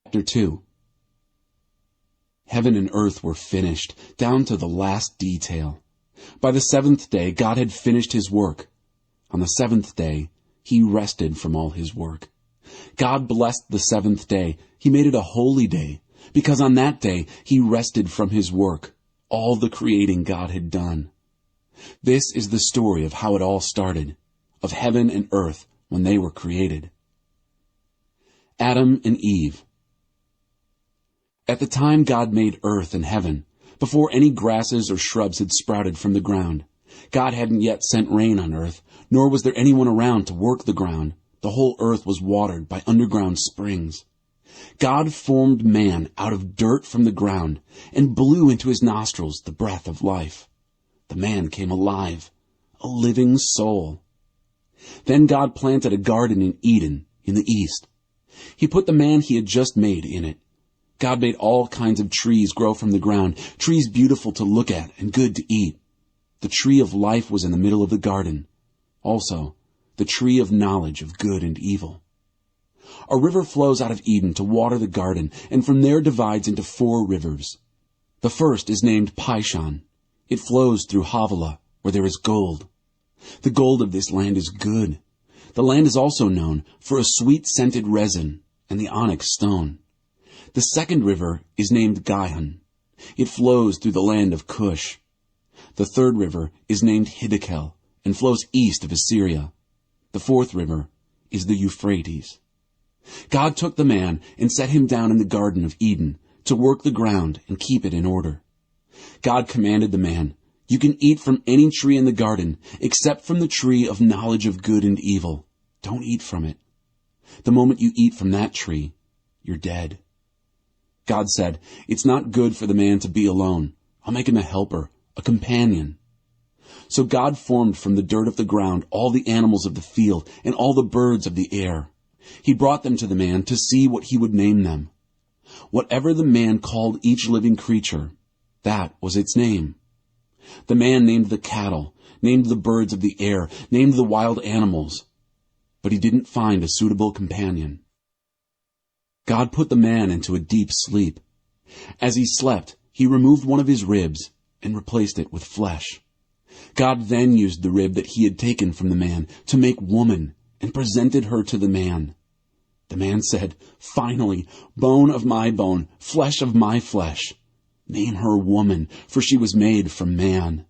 Chapter 2. Heaven and earth were finished, down to the last detail. By the seventh day, God had finished his work. On the seventh day, he rested from all his work. God blessed the seventh day. He made it a holy day, because on that day he rested from his work, all the creating God had done. This is the story of how it all started, of heaven and earth when they were created. Adam and Eve. At the time God made earth and heaven, before any grasses or shrubs had sprouted from the ground, God hadn't yet sent rain on earth, nor was there anyone around to work the ground. The whole earth was watered by underground springs. God formed man out of dirt from the ground and blew into his nostrils the breath of life. The man came alive, a living soul. Then God planted a garden in Eden in the east. He put the man he had just made in it. God made all kinds of trees grow from the ground, trees beautiful to look at and good to eat. The tree of life was in the middle of the garden. Also, the tree of knowledge of good and evil. A river flows out of Eden to water the garden, and from there divides into 4 rivers. The first is named Pishon. It flows through Havilah, where there is gold. The gold of this land is good. The land is also known for a sweet-scented resin and the onyx stone. The second river is named Gihon. It flows through the land of Cush. The third river is named Hiddekel and flows east of Assyria. The fourth river is the Euphrates. God took the man and set him down in the Garden of Eden to work the ground and keep it in order. God commanded the man, "You can eat from any tree in the garden except from the tree of knowledge of good and evil. Don't eat from it. The moment you eat from that tree, you're dead." God said, "It's not good for the man to be alone. I'll make him a helper, a companion." So God formed from the dirt of the ground all the animals of the field and all the birds of the air. He brought them to the man to see what he would name them. Whatever the man called each living creature, that was its name. The man named the cattle, named the birds of the air, named the wild animals, but he didn't find a suitable companion. God put the man into a deep sleep. As he slept, he removed one of his ribs and replaced it with flesh. God then used the rib that he had taken from the man to make woman and presented her to the man. The man said, "Finally, bone of my bone, flesh of my flesh. Name her woman, for she was made from man."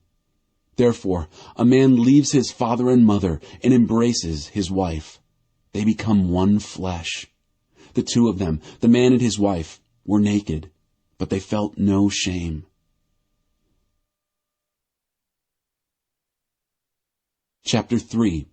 Therefore, a man leaves his father and mother and embraces his wife. They become one flesh. The two of them, the man and his wife, were naked, but they felt no shame. Chapter 3.